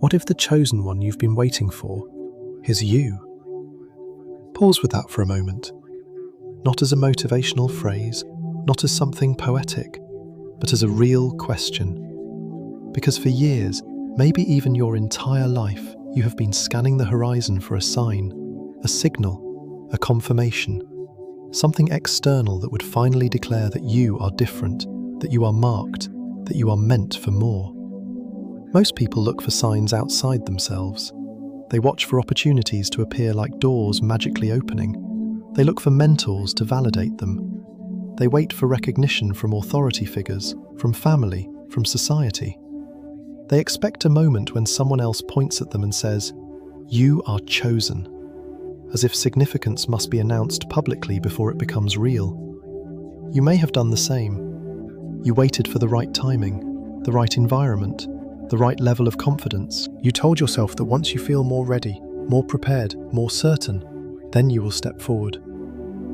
What if the chosen one you've been waiting for is you? Pause with that for a moment. Not as a motivational phrase, not as something poetic, but as a real question. Because for years, maybe even your entire life, you have been scanning the horizon for a sign, a signal, a confirmation, something external that would finally declare that you are different, that you are marked, that you are meant for more. Most people look for signs outside themselves. They watch for opportunities to appear like doors magically opening. They look for mentors to validate them. They wait for recognition from authority figures, from family, from society. They expect a moment when someone else points at them and says, "You are chosen," as if significance must be announced publicly before it becomes real. You may have done the same. You waited for the right timing, the right environment, the right level of confidence. You told yourself that once you feel more ready, more prepared, more certain, then you will step forward.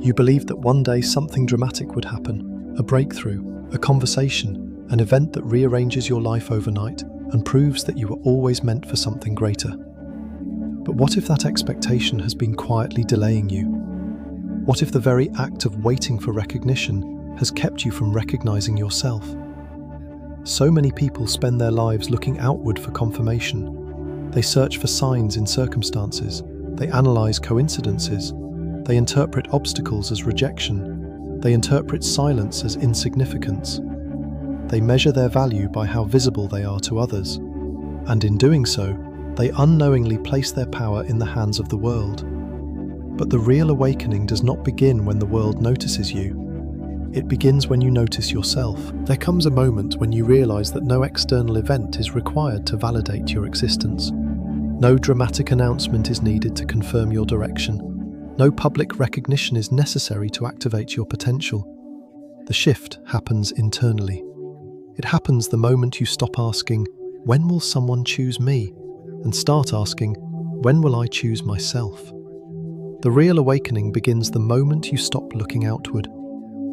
You believed that one day something dramatic would happen, a breakthrough, a conversation, an event that rearranges your life overnight and proves that you were always meant for something greater. But what if that expectation has been quietly delaying you? What if the very act of waiting for recognition has kept you from recognizing yourself? So many people spend their lives looking outward for confirmation. They search for signs in circumstances. They analyze coincidences. They interpret obstacles as rejection. They interpret silence as insignificance. They measure their value by how visible they are to others. And in doing so, they unknowingly place their power in the hands of the world. But the real awakening does not begin when the world notices you. It begins when you notice yourself. There comes a moment when you realize that no external event is required to validate your existence. No dramatic announcement is needed to confirm your direction. No public recognition is necessary to activate your potential. The shift happens internally. It happens the moment you stop asking, "When will someone choose me?" and start asking, "When will I choose myself?" The real awakening begins the moment you stop looking outward.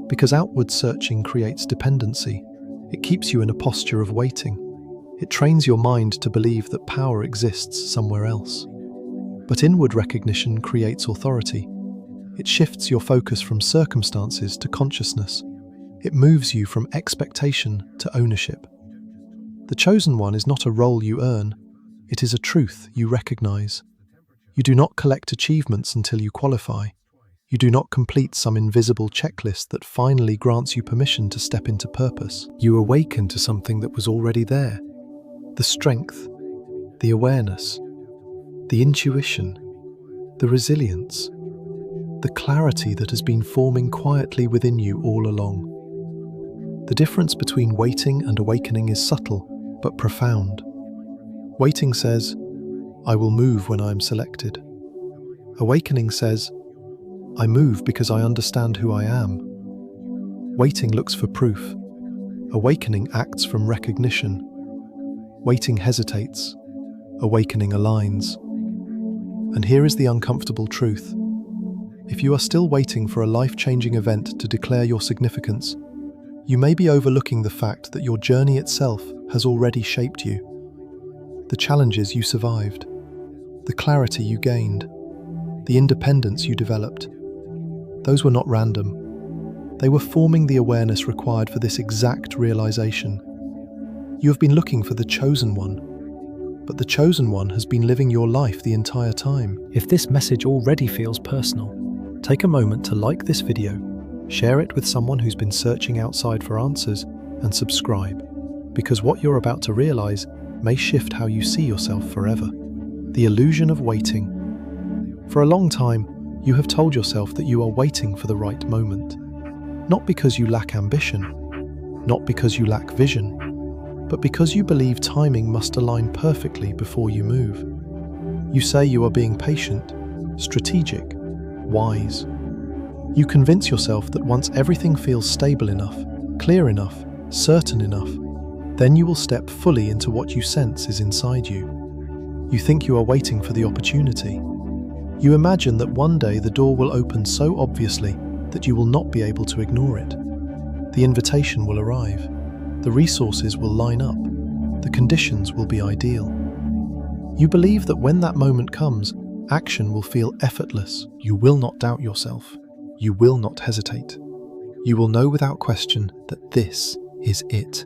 Because outward searching creates dependency. It keeps you in a posture of waiting. It trains your mind to believe that power exists somewhere else. But inward recognition creates authority. It shifts your focus from circumstances to consciousness. It moves you from expectation to ownership. The chosen one is not a role you earn. It is a truth you recognize. You do not collect achievements until you qualify. You do not complete some invisible checklist that finally grants you permission to step into purpose. You awaken to something that was already there. The strength, the awareness, the intuition, the resilience, the clarity that has been forming quietly within you all along. The difference between waiting and awakening is subtle, but profound. Waiting says, "I will move when I am selected." Awakening says, "I move because I understand who I am." Waiting looks for proof. Awakening acts from recognition. Waiting hesitates. Awakening aligns. And here is the uncomfortable truth. If you are still waiting for a life-changing event to declare your significance, you may be overlooking the fact that your journey itself has already shaped you. The challenges you survived, the clarity you gained, the independence you developed, those were not random. They were forming the awareness required for this exact realization. You have been looking for the chosen one, but the chosen one has been living your life the entire time. If this message already feels personal, take a moment to like this video, share it with someone who's been searching outside for answers, and subscribe, because what you're about to realize may shift how you see yourself forever. The illusion of waiting. For a long time, you have told yourself that you are waiting for the right moment. Not because you lack ambition, not because you lack vision, but because you believe timing must align perfectly before you move. You say you are being patient, strategic, wise. You convince yourself that once everything feels stable enough, clear enough, certain enough, then you will step fully into what you sense is inside you. You think you are waiting for the opportunity. You imagine that one day the door will open so obviously that you will not be able to ignore it. The invitation will arrive. The resources will line up. The conditions will be ideal. You believe that when that moment comes, action will feel effortless. You will not doubt yourself. You will not hesitate. You will know without question that this is it.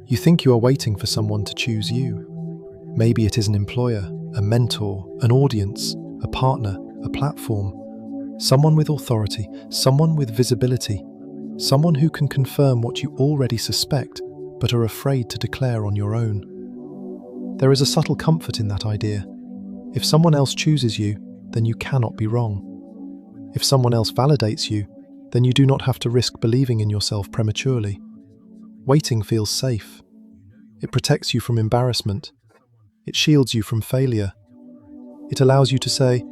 You think you are waiting for someone to choose you. Maybe it is an employer, a mentor, an audience, a partner, a platform, someone with authority, someone with visibility, someone who can confirm what you already suspect but are afraid to declare on your own. There is a subtle comfort in that idea. If someone else chooses you, then you cannot be wrong. If someone else validates you, then you do not have to risk believing in yourself prematurely. Waiting feels safe. It protects you from embarrassment. It shields you from failure. It allows you to say,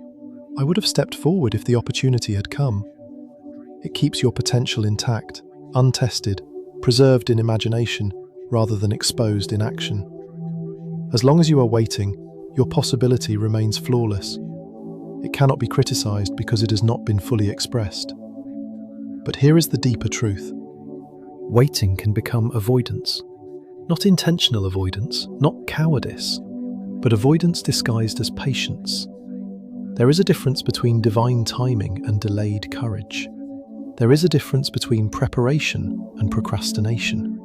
"I would have stepped forward if the opportunity had come." It keeps your potential intact, untested, preserved in imagination rather than exposed in action. As long as you are waiting, your possibility remains flawless. It cannot be criticized because it has not been fully expressed. But here is the deeper truth. Waiting can become avoidance. Not intentional avoidance, not cowardice, but avoidance disguised as patience. There is a difference between divine timing and delayed courage. There is a difference between preparation and procrastination.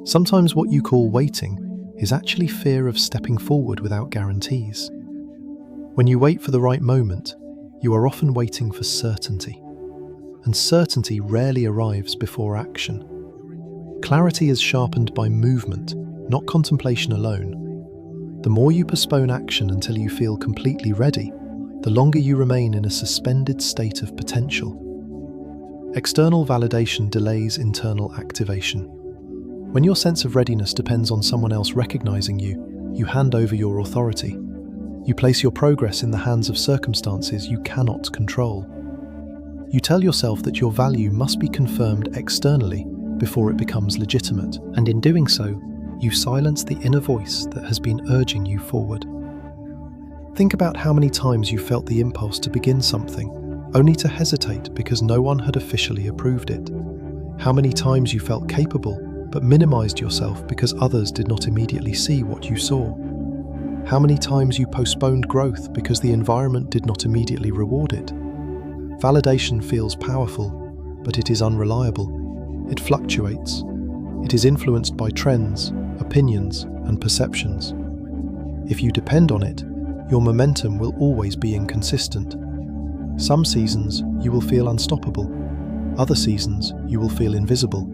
Sometimes what you call waiting is actually fear of stepping forward without guarantees. When you wait for the right moment, you are often waiting for certainty. And certainty rarely arrives before action. Clarity is sharpened by movement, not contemplation alone. The more you postpone action until you feel completely ready, the longer you remain in a suspended state of potential. External validation delays internal activation. When your sense of readiness depends on someone else recognizing you, you hand over your authority. You place your progress in the hands of circumstances you cannot control. You tell yourself that your value must be confirmed externally before it becomes legitimate, and in doing so, you silence the inner voice that has been urging you forward. Think about how many times you felt the impulse to begin something, only to hesitate because no one had officially approved it. How many times you felt capable, but minimized yourself because others did not immediately see what you saw. How many times you postponed growth because the environment did not immediately reward it. Validation feels powerful, but it is unreliable. It fluctuates. It is influenced by trends, opinions, and perceptions. If you depend on it, your momentum will always be inconsistent. Some seasons, you will feel unstoppable. Other seasons, you will feel invisible.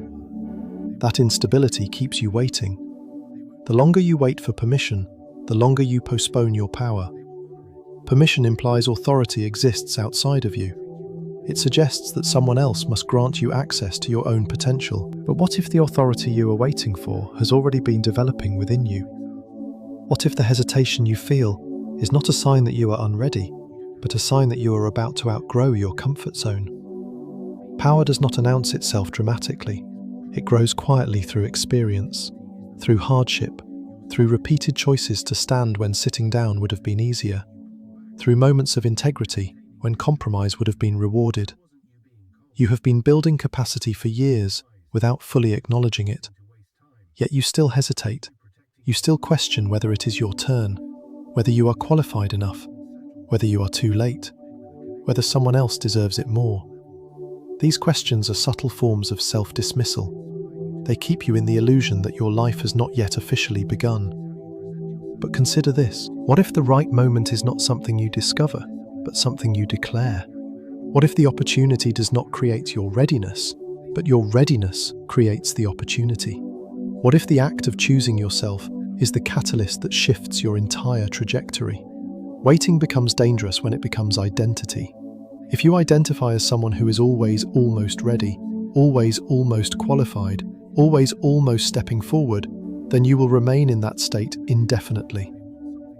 That instability keeps you waiting. The longer you wait for permission, the longer you postpone your power. Permission implies authority exists outside of you. It suggests that someone else must grant you access to your own potential. But what if the authority you are waiting for has already been developing within you? What if the hesitation you feel is not a sign that you are unready, but a sign that you are about to outgrow your comfort zone? Power does not announce itself dramatically. It grows quietly through experience, through hardship, through repeated choices to stand when sitting down would have been easier, through moments of integrity when compromise would have been rewarded. You have been building capacity for years without fully acknowledging it. Yet you still hesitate. You still question whether it is your turn, whether you are qualified enough, whether you are too late, whether someone else deserves it more. These questions are subtle forms of self-dismissal. They keep you in the illusion that your life has not yet officially begun. But consider this. What if the right moment is not something you discover, but something you declare? What if the opportunity does not create your readiness, but your readiness creates the opportunity? What if the act of choosing yourself is the catalyst that shifts your entire trajectory? Waiting becomes dangerous when it becomes identity. If you identify as someone who is always almost ready, always almost qualified, always almost stepping forward, then you will remain in that state indefinitely.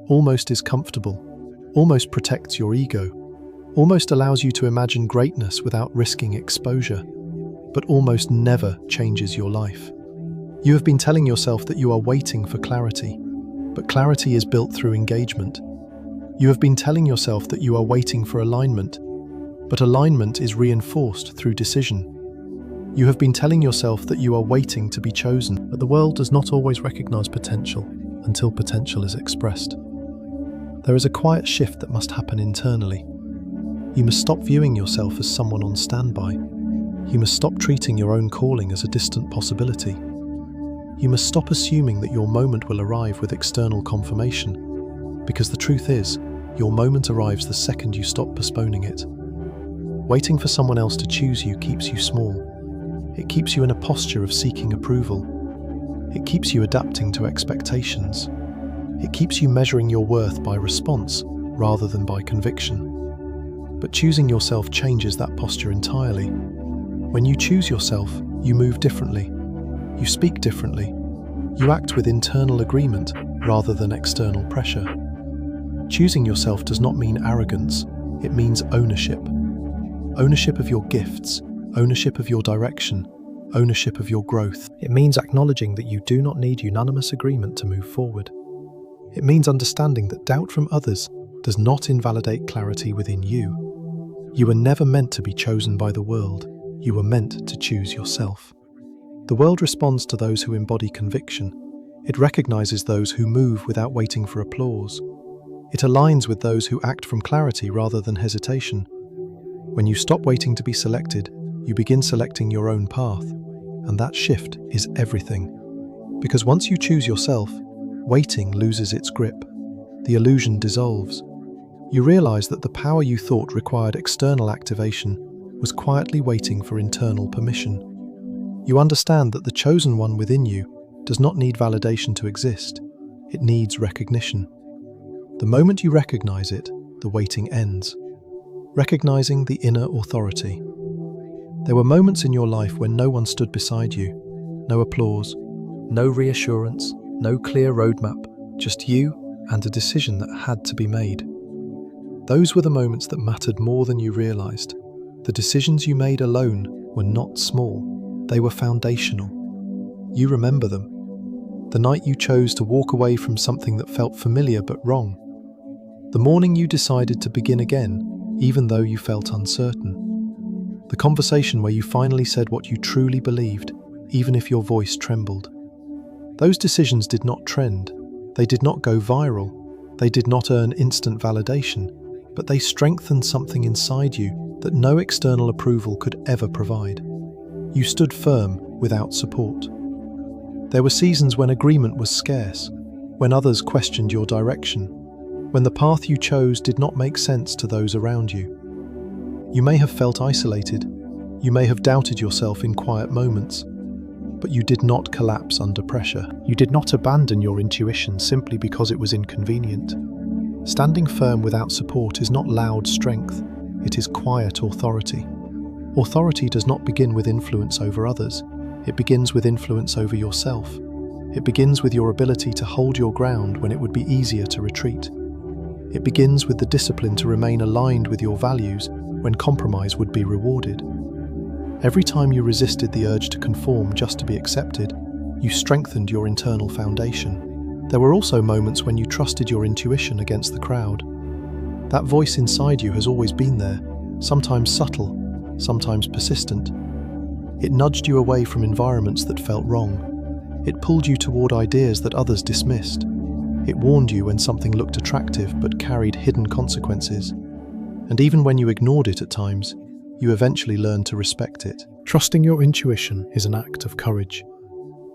Almost is comfortable. Almost protects your ego. Almost allows you to imagine greatness without risking exposure. But almost never changes your life. You have been telling yourself that you are waiting for clarity, but clarity is built through engagement. You have been telling yourself that you are waiting for alignment, but alignment is reinforced through decision. You have been telling yourself that you are waiting to be chosen, but the world does not always recognize potential until potential is expressed. There is a quiet shift that must happen internally. You must stop viewing yourself as someone on standby. You must stop treating your own calling as a distant possibility. You must stop assuming that your moment will arrive with external confirmation, because the truth is, your moment arrives the second you stop postponing it. Waiting for someone else to choose you keeps you small. It keeps you in a posture of seeking approval. It keeps you adapting to expectations. It keeps you measuring your worth by response rather than by conviction. But choosing yourself changes that posture entirely. When you choose yourself, you move differently. You speak differently. You act with internal agreement rather than external pressure. Choosing yourself does not mean arrogance. It means ownership. Ownership of your gifts, ownership of your direction, ownership of your growth. It means acknowledging that you do not need unanimous agreement to move forward. It means understanding that doubt from others does not invalidate clarity within you. You were never meant to be chosen by the world. You were meant to choose yourself. The world responds to those who embody conviction. It recognizes those who move without waiting for applause. It aligns with those who act from clarity rather than hesitation. When you stop waiting to be selected, you begin selecting your own path. And that shift is everything. Because once you choose yourself, waiting loses its grip. The illusion dissolves. You realize that the power you thought required external activation was quietly waiting for internal permission. You understand that the chosen one within you does not need validation to exist. It needs recognition. The moment you recognize it, the waiting ends. Recognizing the inner authority. There were moments in your life when no one stood beside you. No applause, no reassurance, no clear roadmap, just you and a decision that had to be made. Those were the moments that mattered more than you realized. The decisions you made alone were not small, they were foundational. You remember them. The night you chose to walk away from something that felt familiar but wrong. The morning you decided to begin again, even though you felt uncertain. The conversation where you finally said what you truly believed, even if your voice trembled. Those decisions did not trend, they did not go viral, they did not earn instant validation, but they strengthened something inside you that no external approval could ever provide. You stood firm without support. There were seasons when agreement was scarce, when others questioned your direction, when the path you chose did not make sense to those around you. You may have felt isolated, you may have doubted yourself in quiet moments, but you did not collapse under pressure. You did not abandon your intuition simply because it was inconvenient. Standing firm without support is not loud strength, it is quiet authority. Authority does not begin with influence over others, it begins with influence over yourself. It begins with your ability to hold your ground when it would be easier to retreat. It begins with the discipline to remain aligned with your values when compromise would be rewarded. Every time you resisted the urge to conform just to be accepted, you strengthened your internal foundation. There were also moments when you trusted your intuition against the crowd. That voice inside you has always been there, sometimes subtle, sometimes persistent. It nudged you away from environments that felt wrong. It pulled you toward ideas that others dismissed. It warned you when something looked attractive but carried hidden consequences. And even when you ignored it at times, you eventually learned to respect it. Trusting your intuition is an act of courage.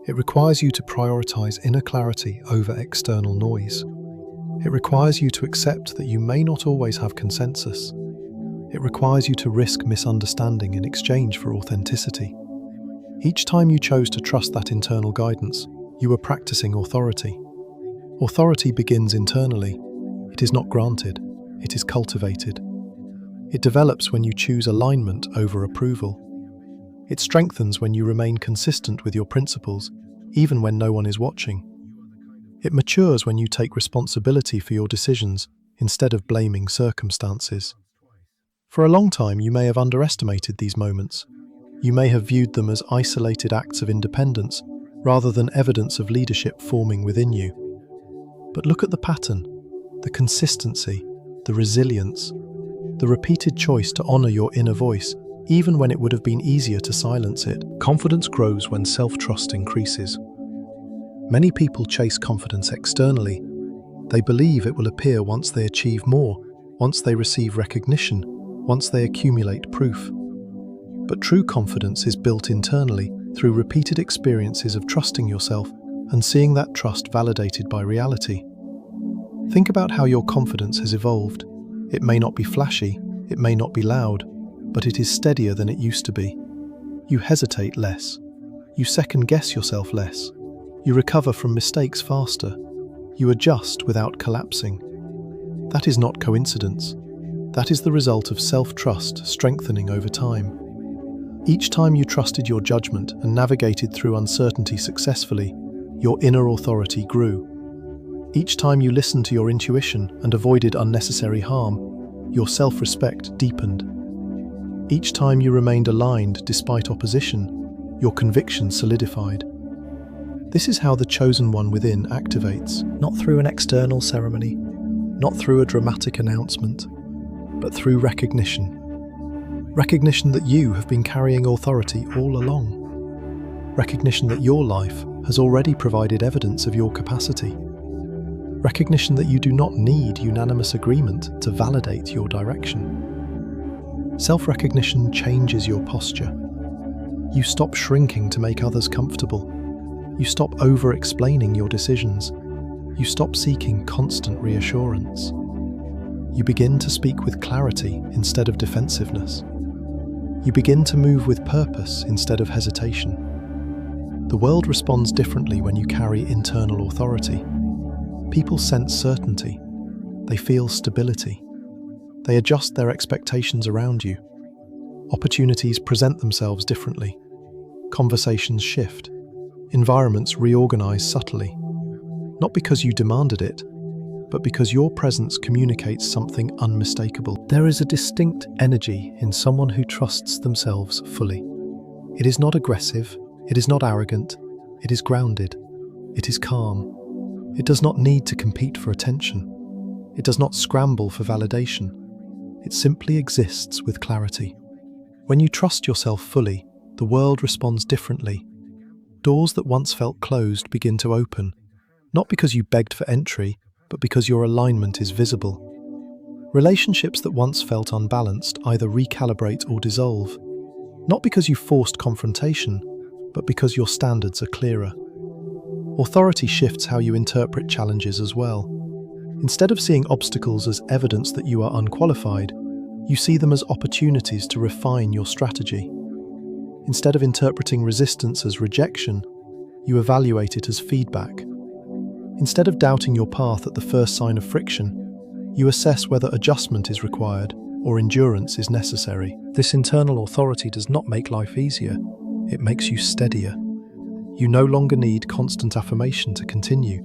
It requires you to prioritize inner clarity over external noise. It requires you to accept that you may not always have consensus. It requires you to risk misunderstanding in exchange for authenticity. Each time you chose to trust that internal guidance, you were practicing authority. Authority begins internally. It is not granted, it is cultivated. It develops when you choose alignment over approval. It strengthens when you remain consistent with your principles, even when no one is watching. It matures when you take responsibility for your decisions instead of blaming circumstances. For a long time, you may have underestimated these moments. You may have viewed them as isolated acts of independence rather than evidence of leadership forming within you. But look at the pattern, the consistency, the resilience, the repeated choice to honor your inner voice, even when it would have been easier to silence it. Confidence grows when self-trust increases. Many people chase confidence externally, They believe it will appear once they achieve more, once they receive recognition, once they accumulate proof. But true confidence is built internally through repeated experiences of trusting yourself and seeing that trust validated by reality. Think about how your confidence has evolved. It may not be flashy, it may not be loud, but it is steadier than it used to be. You hesitate less. You second-guess yourself less. You recover from mistakes faster. You adjust without collapsing. That is not coincidence. That is the result of self-trust strengthening over time. Each time you trusted your judgment and navigated through uncertainty successfully, your inner authority grew. Each time you listened to your intuition and avoided unnecessary harm, your self-respect deepened. Each time you remained aligned despite opposition, your conviction solidified. This is how the chosen one within activates, not through an external ceremony, not through a dramatic announcement, but through recognition. Recognition that you have been carrying authority all along. Recognition that your life has already provided evidence of your capacity. Recognition that you do not need unanimous agreement to validate your direction. Self-recognition changes your posture. You stop shrinking to make others comfortable. You stop over-explaining your decisions. You stop seeking constant reassurance. You begin to speak with clarity instead of defensiveness. You begin to move with purpose instead of hesitation. The world responds differently when you carry internal authority. People sense certainty. They feel stability. They adjust their expectations around you. Opportunities present themselves differently. Conversations shift. Environments reorganize subtly. Not because you demanded it, but because your presence communicates something unmistakable. There is a distinct energy in someone who trusts themselves fully. It is not aggressive, it is not arrogant, it is grounded, it is calm. It does not need to compete for attention. It does not scramble for validation. It simply exists with clarity. When you trust yourself fully, the world responds differently. Doors that once felt closed begin to open, not because you begged for entry, but because your alignment is visible. Relationships that once felt unbalanced either recalibrate or dissolve, not because you forced confrontation, but because your standards are clearer. Authority shifts how you interpret challenges as well. Instead of seeing obstacles as evidence that you are unqualified, you see them as opportunities to refine your strategy. Instead of interpreting resistance as rejection, you evaluate it as feedback. Instead of doubting your path at the first sign of friction, you assess whether adjustment is required or endurance is necessary. This internal authority does not make life easier, it makes you steadier. You no longer need constant affirmation to continue.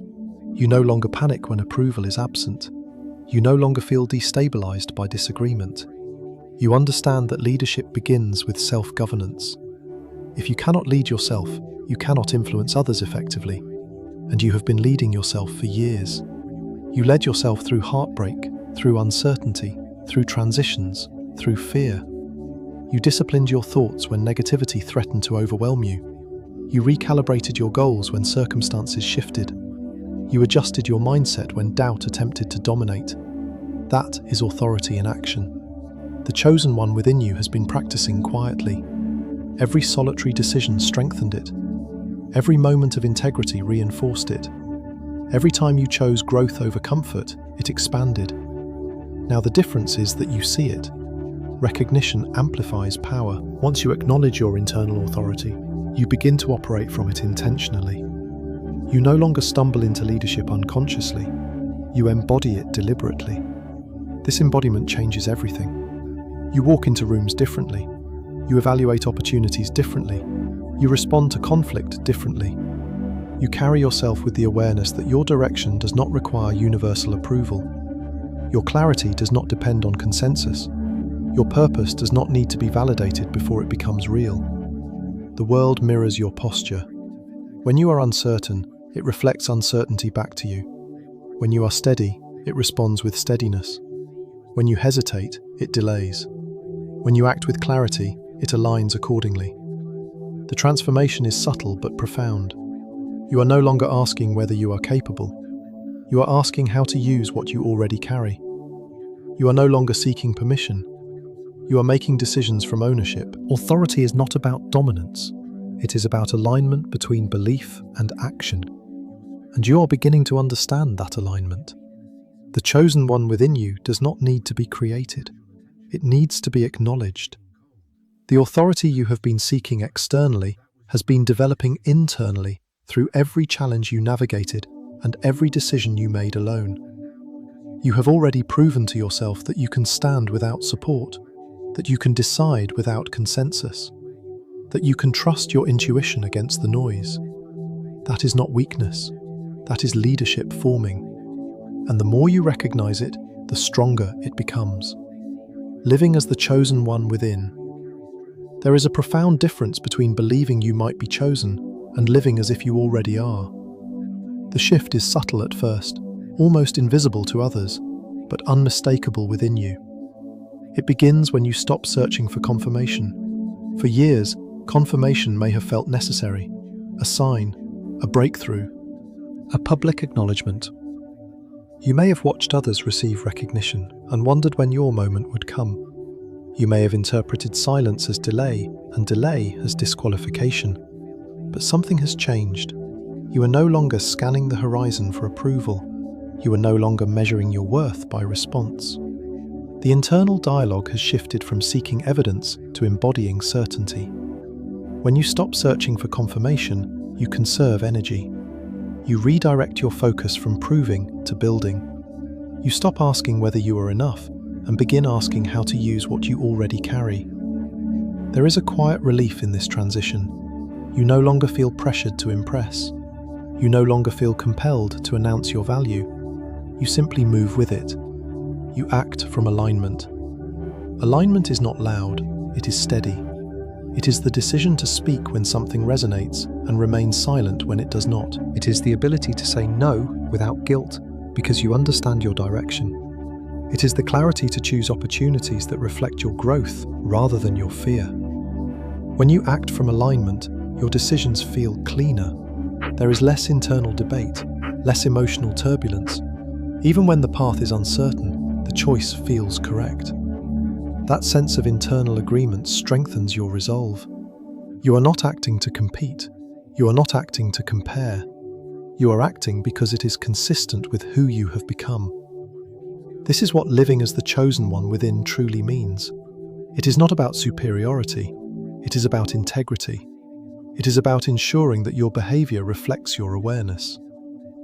You no longer panic when approval is absent. You no longer feel destabilized by disagreement. You understand that leadership begins with self-governance. If you cannot lead yourself, you cannot influence others effectively. And you have been leading yourself for years. You led yourself through heartbreak, through uncertainty, through transitions, through fear. You disciplined your thoughts when negativity threatened to overwhelm you. You recalibrated your goals when circumstances shifted. You adjusted your mindset when doubt attempted to dominate. That is authority in action. The chosen one within you has been practicing quietly. Every solitary decision strengthened it. Every moment of integrity reinforced it. Every time you chose growth over comfort, it expanded. Now the difference is that you see it. Recognition amplifies power. Once you acknowledge your internal authority, you begin to operate from it intentionally. You no longer stumble into leadership unconsciously. You embody it deliberately. This embodiment changes everything. You walk into rooms differently. You evaluate opportunities differently. You respond to conflict differently. You carry yourself with the awareness that your direction does not require universal approval. Your clarity does not depend on consensus. Your purpose does not need to be validated before it becomes real. The world mirrors your posture. When you are uncertain, it reflects uncertainty back to you. When you are steady, it responds with steadiness. When you hesitate, it delays. When you act with clarity, it aligns accordingly. The transformation is subtle but profound. You are no longer asking whether you are capable. You are asking how to use what you already carry. You are no longer seeking permission. You are making decisions from ownership. Authority is not about dominance. It is about alignment between belief and action. And you are beginning to understand that alignment. The chosen one within you does not need to be created. It needs to be acknowledged. The authority you have been seeking externally has been developing internally through every challenge you navigated and every decision you made alone. You have already proven to yourself that you can stand without support, that you can decide without consensus, that you can trust your intuition against the noise. That is not weakness, that is leadership forming. And the more you recognize it, the stronger it becomes. Living as the chosen one within. There is a profound difference between believing you might be chosen and living as if you already are. The shift is subtle at first, almost invisible to others, but unmistakable within you. It begins when you stop searching for confirmation. For years, confirmation may have felt necessary, a sign, a breakthrough, a public acknowledgement. You may have watched others receive recognition and wondered when your moment would come. You may have interpreted silence as delay and delay as disqualification. But something has changed. You are no longer scanning the horizon for approval. You are no longer measuring your worth by response. The internal dialogue has shifted from seeking evidence to embodying certainty. When you stop searching for confirmation, you conserve energy. You redirect your focus from proving to building. You stop asking whether you are enough and begin asking how to use what you already carry. There is a quiet relief in this transition. You no longer feel pressured to impress. You no longer feel compelled to announce your value. You simply move with it. You act from alignment. Alignment is not loud, it is steady. It is the decision to speak when something resonates and remain silent when it does not. It is the ability to say no without guilt because you understand your direction. It is the clarity to choose opportunities that reflect your growth rather than your fear. When you act from alignment, your decisions feel cleaner. There is less internal debate, less emotional turbulence. Even when the path is uncertain, the choice feels correct. That sense of internal agreement strengthens your resolve. You are not acting to compete. You are not acting to compare. You are acting because it is consistent with who you have become. This is what living as the chosen one within truly means. It is not about superiority. It is about integrity. It is about ensuring that your behavior reflects your awareness.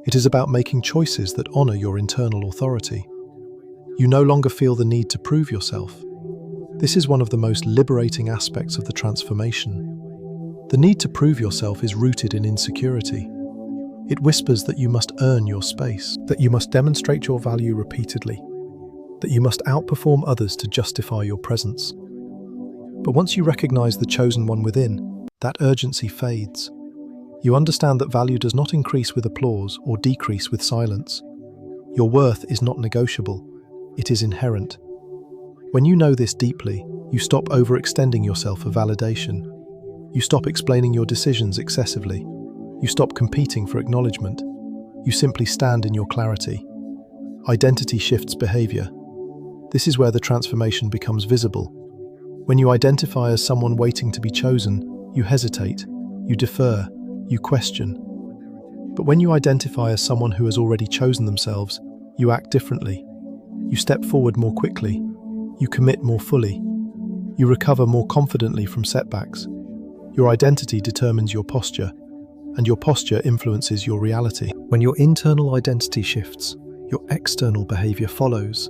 It is about making choices that honor your internal authority. You no longer feel the need to prove yourself. This is one of the most liberating aspects of the transformation. The need to prove yourself is rooted in insecurity. It whispers that you must earn your space, that you must demonstrate your value repeatedly, that you must outperform others to justify your presence. But once you recognize the chosen one within, that urgency fades. You understand that value does not increase with applause or decrease with silence. Your worth is not negotiable, it is inherent. When you know this deeply, you stop overextending yourself for validation. You stop explaining your decisions excessively. You stop competing for acknowledgement. You simply stand in your clarity. Identity shifts behavior. This is where the transformation becomes visible. When you identify as someone waiting to be chosen, you hesitate, you defer, you question. But when you identify as someone who has already chosen themselves, you act differently. You step forward more quickly. You commit more fully. You recover more confidently from setbacks. Your identity determines your posture, and your posture influences your reality. When your internal identity shifts, your external behavior follows.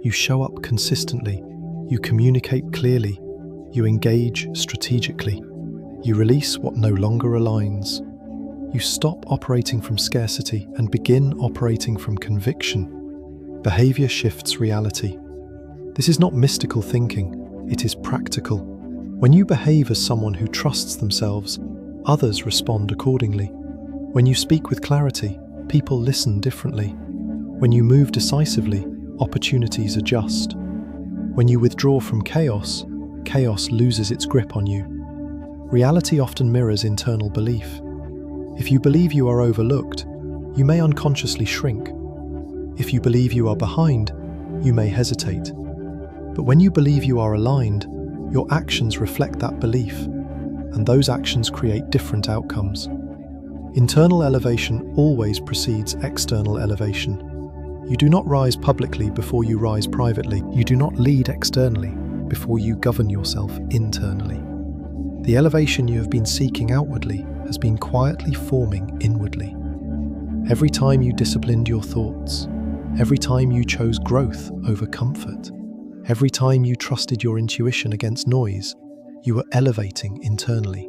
You show up consistently. You communicate clearly. You engage strategically. You release what no longer aligns. You stop operating from scarcity and begin operating from conviction. Behavior shifts reality. This is not mystical thinking, it is practical. When you behave as someone who trusts themselves, others respond accordingly. When you speak with clarity, people listen differently. When you move decisively, opportunities adjust. When you withdraw from chaos, chaos loses its grip on you. Reality often mirrors internal belief. If you believe you are overlooked, you may unconsciously shrink. If you believe you are behind, you may hesitate. But when you believe you are aligned, your actions reflect that belief, and those actions create different outcomes. Internal elevation always precedes external elevation. You do not rise publicly before you rise privately. You do not lead externally before you govern yourself internally. The elevation you have been seeking outwardly has been quietly forming inwardly. Every time you disciplined your thoughts, every time you chose growth over comfort, every time you trusted your intuition against noise, you were elevating internally.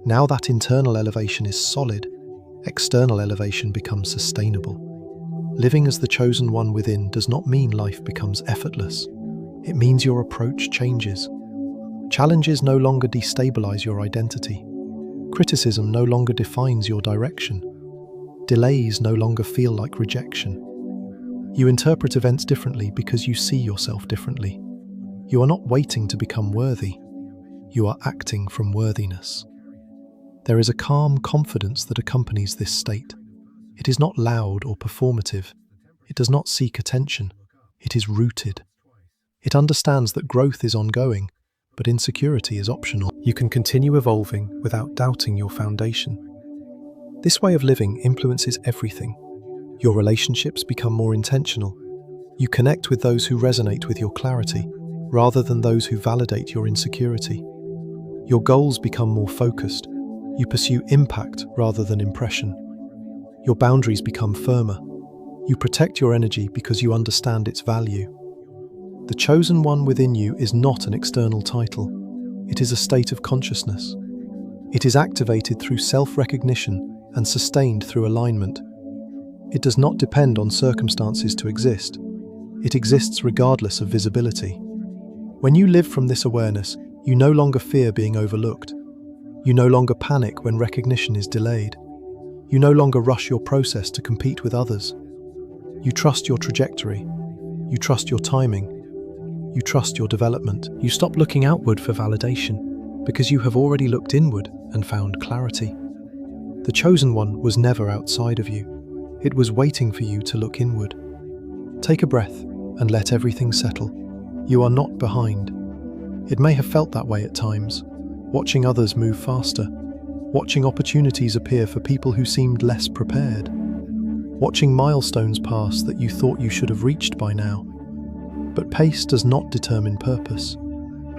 Now that internal elevation is solid, external elevation becomes sustainable. Living as the chosen one within does not mean life becomes effortless. It means your approach changes. Challenges no longer destabilize your identity. Criticism no longer defines your direction. Delays no longer feel like rejection. You interpret events differently because you see yourself differently. You are not waiting to become worthy. You are acting from worthiness. There is a calm confidence that accompanies this state. It is not loud or performative. It does not seek attention. It is rooted. It understands that growth is ongoing, but insecurity is optional. You can continue evolving without doubting your foundation. This way of living influences everything. Your relationships become more intentional. You connect with those who resonate with your clarity, rather than those who validate your insecurity. Your goals become more focused. You pursue impact rather than impression. Your boundaries become firmer. You protect your energy because you understand its value. The chosen one within you is not an external title. It is a state of consciousness. It is activated through self-recognition and sustained through alignment. It does not depend on circumstances to exist. It exists regardless of visibility. When you live from this awareness, you no longer fear being overlooked. You no longer panic when recognition is delayed. You no longer rush your process to compete with others. You trust your trajectory. You trust your timing. You trust your development. You stop looking outward for validation because you have already looked inward and found clarity. The chosen one was never outside of you. It was waiting for you to look inward. Take a breath and let everything settle. You are not behind. It may have felt that way at times, watching others move faster, watching opportunities appear for people who seemed less prepared, watching milestones pass that you thought you should have reached by now. But pace does not determine purpose.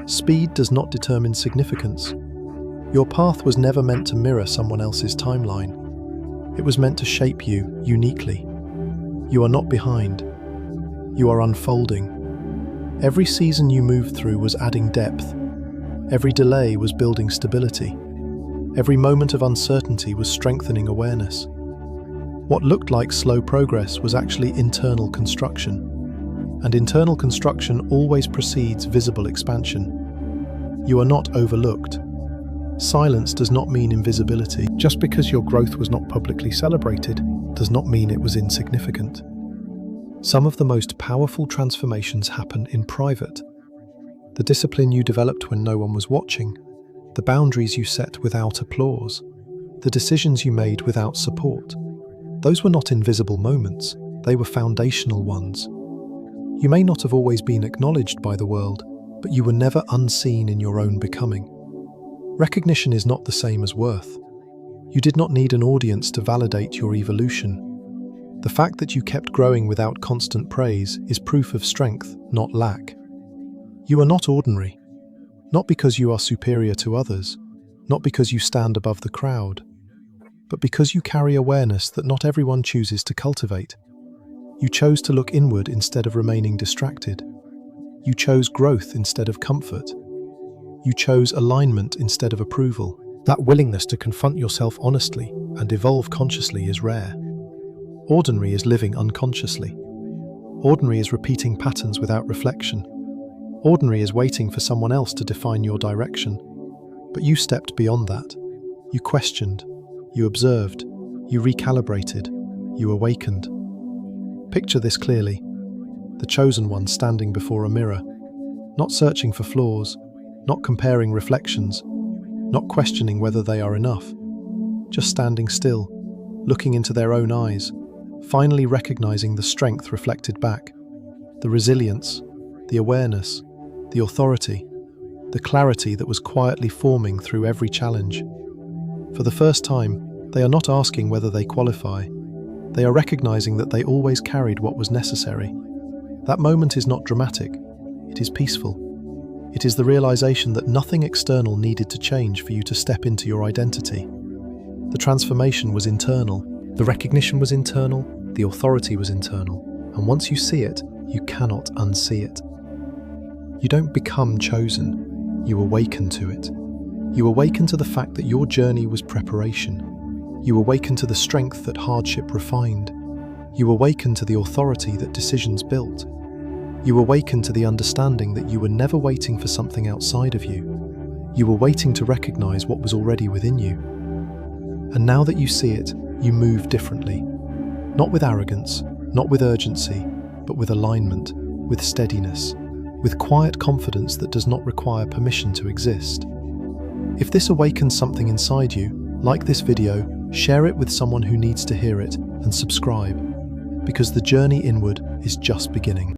Speed does not determine significance. Your path was never meant to mirror someone else's timeline. It was meant to shape you uniquely. You are not behind. You are unfolding. Every season you moved through was adding depth. Every delay was building stability. Every moment of uncertainty was strengthening awareness. What looked like slow progress was actually internal construction. And internal construction always precedes visible expansion. You are not overlooked. Silence does not mean invisibility. Just because your growth was not publicly celebrated does not mean it was insignificant. Some of the most powerful transformations happen in private. The discipline you developed when no one was watching, the boundaries you set without applause, the decisions you made without support. Those were not invisible moments, they were foundational ones. You may not have always been acknowledged by the world, but you were never unseen in your own becoming. Recognition is not the same as worth. You did not need an audience to validate your evolution. The fact that you kept growing without constant praise is proof of strength, not lack. You are not ordinary, not because you are superior to others, not because you stand above the crowd, but because you carry awareness that not everyone chooses to cultivate. You chose to look inward instead of remaining distracted. You chose growth instead of comfort. You chose alignment instead of approval. That willingness to confront yourself honestly and evolve consciously is rare. Ordinary is living unconsciously. Ordinary is repeating patterns without reflection. Ordinary is waiting for someone else to define your direction. But you stepped beyond that. You questioned. You observed. You recalibrated. You awakened. Picture this clearly. The chosen one standing before a mirror, not searching for flaws, not comparing reflections, not questioning whether they are enough, just standing still, looking into their own eyes, finally recognizing the strength reflected back, the resilience, the awareness, the authority, the clarity that was quietly forming through every challenge. For the first time, they are not asking whether they qualify. They are recognizing that they always carried what was necessary. That moment is not dramatic, it is peaceful. It is the realization that nothing external needed to change for you to step into your identity. The transformation was internal, the recognition was internal, the authority was internal, and once you see it, you cannot unsee it. You don't become chosen, you awaken to it. You awaken to the fact that your journey was preparation. You awaken to the strength that hardship refined. You awaken to the authority that decisions built. You awaken to the understanding that you were never waiting for something outside of you. You were waiting to recognize what was already within you. And now that you see it, you move differently. Not with arrogance, not with urgency, but with alignment, with steadiness, with quiet confidence that does not require permission to exist. If this awakens something inside you, like this video, share it with someone who needs to hear it, and subscribe, because the journey inward is just beginning.